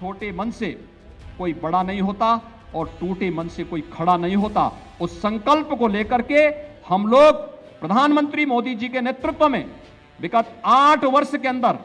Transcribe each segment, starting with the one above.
छोटे मन से कोई बड़ा नहीं होता और टूटे मन से कोई खड़ा नहीं होता। उस संकल्प को लेकर के हम लोग प्रधानमंत्री मोदी जी के नेतृत्व में विगत 8 वर्ष के अंदर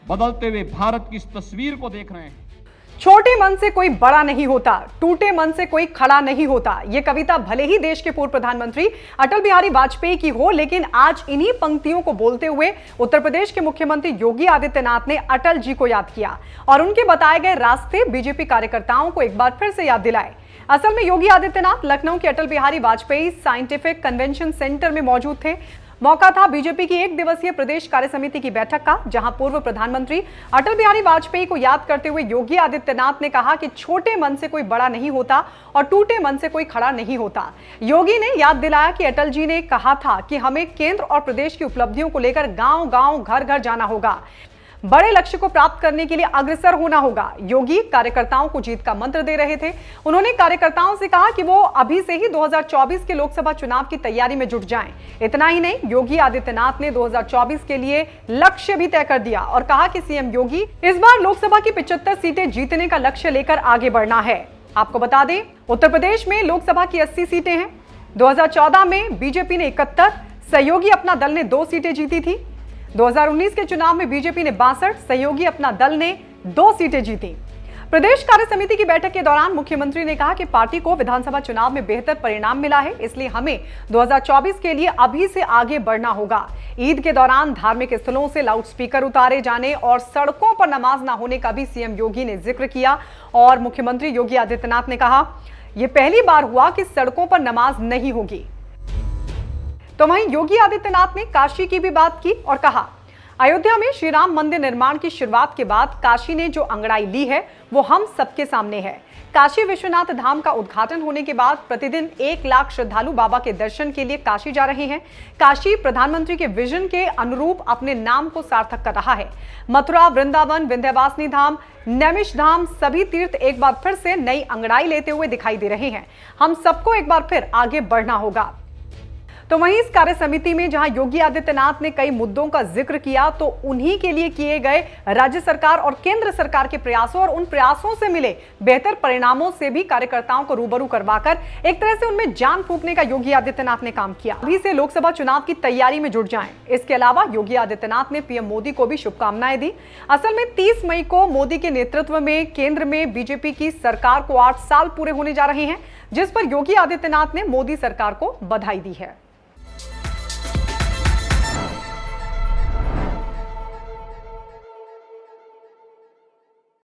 बदलते हुए भारत की इस तस्वीर को देख रहे हैं। छोटे मन से कोई बड़ा नहीं होता, टूटे मन से कोई खड़ा नहीं होता। यह कविता भले ही देश के पूर्व प्रधानमंत्री अटल बिहारी वाजपेयी की हो, लेकिन आज इन्हीं पंक्तियों को बोलते हुए उत्तर प्रदेश के मुख्यमंत्री योगी आदित्यनाथ ने अटल जी को याद किया और उनके बताए गए रास्ते बीजेपी कार्यकर्ताओं को एक बार फिर से याद दिलाए। असल में योगी आदित्यनाथ लखनऊ के Atal Bihari Vajpayee scientific convention centre में मौजूद थे। मौका था बीजेपी की 1 दिवसीय प्रदेश कार्य समिति की बैठक का, जहां पूर्व प्रधानमंत्री अटल बिहारी वाजपेयी को याद करते हुए योगी आदित्यनाथ ने कहा कि छोटे मन से कोई बड़ा नहीं होता और टूटे मन से कोई खड़ा नहीं होता। योगी ने याद दिलाया कि अटल जी ने कहा था कि हमें केंद्र और प्रदेश की उपलब्धियों को लेकर गांव-गांव, घर-घर जाना होगा, बड़े लक्ष्य को प्राप्त करने के लिए अग्रसर होना होगा। योगी कार्यकर्ताओं को जीत का मंत्र दे रहे थे। उन्होंने कार्यकर्ताओं से कहा कि वो अभी से ही 2024 के लोकसभा चुनाव की तैयारी में जुट जाएं। इतना ही नहीं, योगी आदित्यनाथ ने 2024 के लिए लक्ष्य भी तय कर दिया और कहा कि सीएम योगी इस बार लोकसभा की 75 सीटें जीतने का लक्ष्य लेकर आगे बढ़ना है। आपको बता दें, उत्तर प्रदेश में लोकसभा की 80 सीटें हैं। 2014 में बीजेपी ने 71, सहयोगी अपना दल ने 2 सीटें जीती थी। 2019 के चुनाव में बीजेपी ने 62, सहयोगी अपना दल ने 2 सीटें जीती। प्रदेश कार्य समिति की बैठक के दौरान मुख्यमंत्री ने कहा कि पार्टी को विधानसभा चुनाव में बेहतर परिणाम मिला है, इसलिए हमें 2024 के लिए अभी से आगे बढ़ना होगा। ईद के दौरान धार्मिक स्थलों से लाउडस्पीकर उतारे जाने और सड़कों पर नमाज न होने का भी सीएम योगी ने जिक्र किया और मुख्यमंत्री योगी आदित्यनाथ ने कहा, यह पहली बार हुआ कि सड़कों पर नमाज नहीं होगी। तो वहीं योगी आदित्यनाथ ने काशी की भी बात की और कहा, अयोध्या में श्री राम मंदिर निर्माण की शुरुआत के बाद काशी ने जो अंगड़ाई ली है वो हम सबके सामने है। काशी विश्वनाथ धाम का उद्घाटन होने के बाद प्रतिदिन 1 लाख श्रद्धालु बाबा के दर्शन के लिए काशी जा रहे हैं। काशी प्रधानमंत्री के विजन के अनुरूप अपने नाम को सार्थक कर रहा है। मथुरा, वृंदावन, विंध्यवासिनी धाम, नैमिष धाम सभी तीर्थ एक बार फिर से नई अंगड़ाई लेते हुए दिखाई दे रहे हैं। हम सबको एक बार फिर आगे बढ़ना होगा। तो वहीं इस कार्य समिति में जहां योगी आदित्यनाथ ने कई मुद्दों का जिक्र किया, तो उन्हीं के लिए किए गए राज्य सरकार और केंद्र सरकार के प्रयासों और उन प्रयासों से मिले बेहतर परिणामों से भी कार्यकर्ताओं को रूबरू करवाकर एक तरह से उनमें जान फूंकने का योगी आदित्यनाथ ने काम किया। अभी से लोकसभा चुनाव की तैयारी में जुट जाएं। इसके अलावा योगी आदित्यनाथ ने पीएम मोदी को भी शुभकामनाएं दी। असल में 30 मई को मोदी के नेतृत्व में केंद्र में बीजेपी की सरकार को 8 साल पूरे होने जा रहे हैं, जिस पर योगी आदित्यनाथ ने मोदी सरकार को बधाई दी है।